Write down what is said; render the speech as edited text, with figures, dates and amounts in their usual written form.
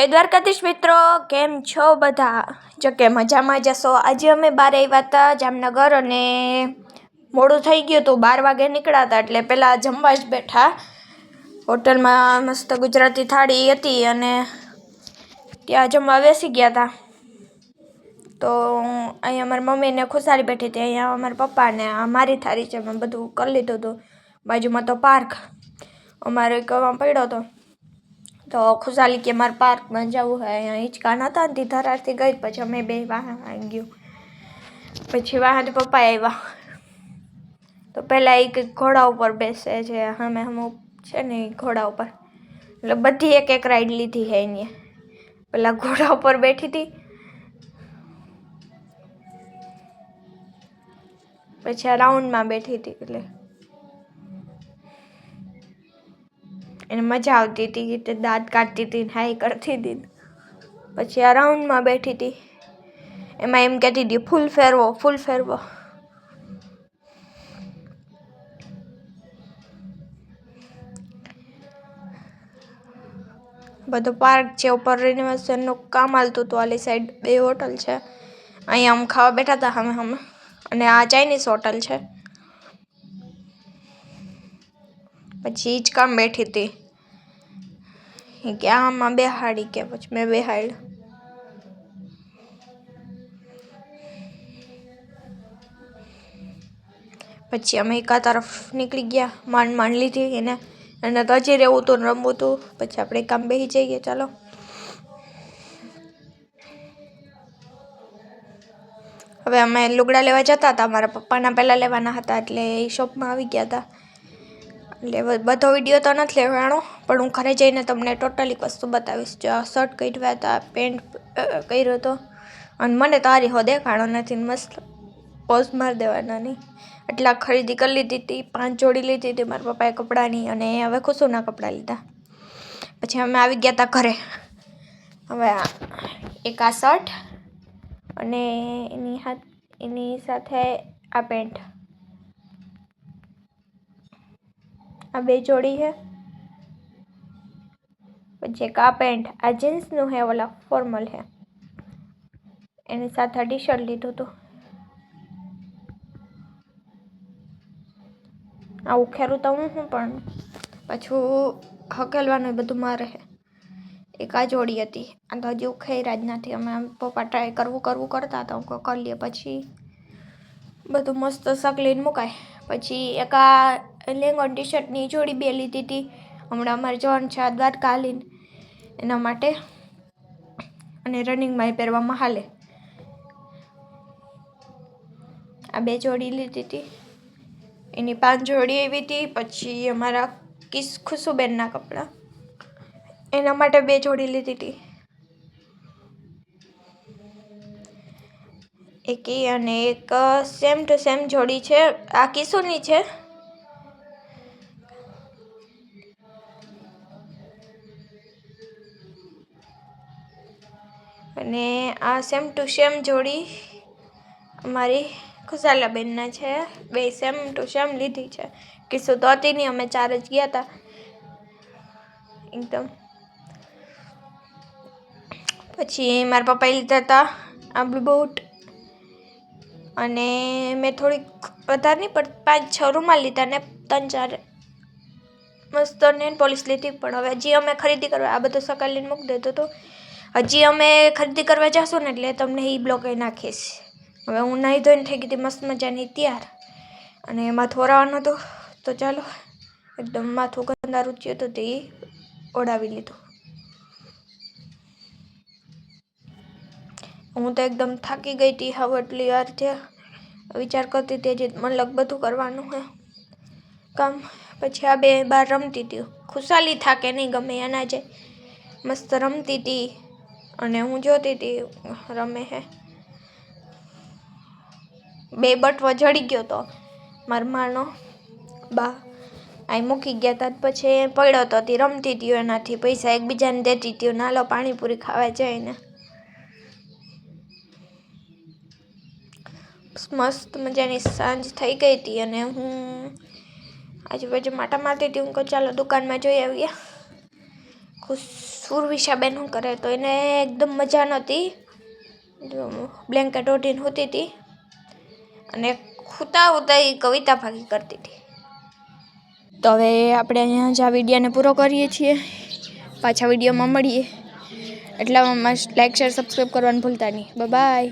જય દ્વારકાધીશ મિત્રો, કેમ છો બધા? જો કે મજામાં જશો. આજે અમે બહાર આવ્યા હતા જામનગર અને મોડું થઈ ગયું હતું. 12 વાગે નીકળ્યા હતા એટલે પહેલાં જમવા જ બેઠા. હોટલમાં મસ્ત ગુજરાતી થાળી હતી અને ત્યાં જમવા બેસી ગયા હતા. તો અહીંયા અમારી મમ્મીને ખુશાલી બેઠી હતી, અહીંયા અમારા પપ્પાને મારી થાળી છે. મેં બધું કરી લીધું હતું. બાજુમાં તો પાર્ક અમારે કહેવામાં પડ્યો હતો. તો ખુશાલી કે મારે પાર્કમાં જવું હોય, અહીંયા હિંચકા નહોતા ને ધરારથી ગઈ. પછી અમે બે વાહન આવી ગયું. પછી વાહનથી પપ્પા આવ્યા તો પહેલાં એ કંઈક ઘોડા ઉપર બેસે છે. અમે છે ને ઘોડા ઉપર, એટલે બધી એક એક રાઈડ લીધી છે એની. પહેલાં ઘોડા ઉપર બેઠી હતી, પછી આ રાઉન્ડમાં બેઠી હતી એટલે એને મજા આવતી હતી. તે દાંત કાઢતી હતી, હાઈ કરતી હતી. પછી આ રાઉન્ડમાં બેઠી હતી, એમાં એમ કહેતી હતી ફૂલ ફેરવો, ફૂલ ફેરવો. બધો પાર્ક છે, ઉપર રિનોવેશનનું કામ હાલતું હતું. આલી સાઈડ બે હોટલ છે. અહીંયા આમ ખાવા બેઠા હતા અમે અને આ ચાઇનીઝ હોટલ છે. પછી હિંચકામાં બેઠી હતી કે આમાં બેહાડી, કે પછી મેં બેહાડ. પછી અમે એકા તરફ નીકળી ગયા. માંડ લીધી એને તો હજી રહેવું હતું ને રમવું હતું. પછી આપણે કામ બેસી જઈએ. ચાલો હવે અમે લુગડા લેવા જતા હતા. મારા પપ્પાના પહેલાં લેવાના હતા એટલે એ શોપમાં આવી ગયા હતા. એટલે બધો વિડીયો તો નથી લેવાનો, પણ હું ઘરે જઈને તમને ટોટલી વસ્તુ બતાવીશ. જો આ શર્ટ કાઢ્યા હતા, પેન્ટ કર્યો હતો અને મને તો આરી હો દેખાણો નથી. મસ્ત પોઝ મારી દેવાના નહીં. એટલા ખરીદી કરી લીધી હતી. 5 જોડી લીધી હતી મારા પપ્પાએ કપડાની અને હવે ખુશુના કપડાં લીધા. પછી અમે આવી ગયા હતા ઘરે. હવે એક આ શર્ટ અને એની સાથે આ પેન્ટ, આ 2 જોડી છે. પછી એક આ પેન્ટ, આ જીન્સનું છે, ઓલા ફોર્મલ છે. એની સાથે ટી શર્ટ લીધું હતું. આવું ખેરું તો હું પણ પાછું હકેલવાનું બધું મારે છે. એક આ જોડી હતી. આ તો હજી ઉખેરા જ નથી. અમે પપ્પા ટ્રાય કરવું કરતા હતા. હું કરી લઈએ પછી બધું મસ્ત સકલીને મુકાય. પછી એક આ લેંગો ટી શર્ટની જોડી 2 લીધી હતી. હમણાં અમારે જવાનું છે આ દ્વારકા હાલીને, એના માટે. અને રનિંગમાં પહેરવામાં હાલે. આ 2 જોડી લીધી હતી. એની 5 જોડી આવી હતી. પછી અમારા ખુશુબેનના કપડાં, એના માટે 2 જોડી લીધી હતી. એક અને એક સેમ ટુ સેમ જોડી છે. આ કિશુની છે. અને આ સેમ ટુ સેમ જોડી અમારી ખુશાલાબેનના છે. 2 સેમ ટુ સેમ લીધી છે. કિસ્સો તો હતી નહીં, અમે 4 જ ગયા હતા એકદમ. પછી મારા પપ્પાએ લીધા હતા આ બ્લુ બૂટ અને મેં થોડીક વધારે નહીં પણ 5-6 રૂમાલ લીધા ને 3-4 મસ્ત નેલ પોલિશ લીધી. પણ હવે હજી અમે ખરીદી કરવા આ બધું સકાલીને મૂકી દેતો હતો. હજી અમે ખરીદી કરવા જઈશું ને એટલે તમને એ બ્લોગ નાખીશ. હવે હું નાહી ધોઈને થઈ ગઈ હતી મસ્ત મજાની તૈયાર અને માથું ઓરાવાનું હતું. તો ચાલો એકદમ માથું ગંદારું થયું હતું તે ઓડાવી લીધું. હું તો એકદમ થાકી ગઈ હતી. હવે એટલી વાર છે વિચાર કરતી હતી જે મતલબ બધું કરવાનું છે કામ. પછી આ 2 બહાર રમતી હતી. ખુશાલી થાકે નહીં, ગમે એના જાય. મસ્ત રમતી હતી અને હું જોતી હતી રમે છે. 2 બટવો જડી ગયો હતો મારા માનો બા અહીં મૂકી ગયા હતા. પછી પડ્યો હતો તે રમતી હતી એનાથી. પૈસા એકબીજાને દેતી હતી. નાલો પાણીપુરી ખાવા જઈને. મસ્ત મજાની સાંજ થઈ ગઈ હતી અને હું આજુબાજુ માટા મારતી હતી. હું કહું ચાલો દુકાનમાં જોઈ આવીએ. સુરવિશાબેન શું કરે તો એને એકદમ મજા નહોતી, બ્લેન્કેટ ઓઢીને સૂતી હતી અને સૂતા સૂતા એ કવિતા ભાગી કરતી હતી. તો હવે આપણે અહીંયા જ આ વિડીયોને પૂરો કરીએ છીએ. પાછા વિડીયોમાં મળીએ. એટલામાં મસ્ત લાઈક શેર સબસ્ક્રાઈબ કરવાનું ભૂલતા નહીં. બાય.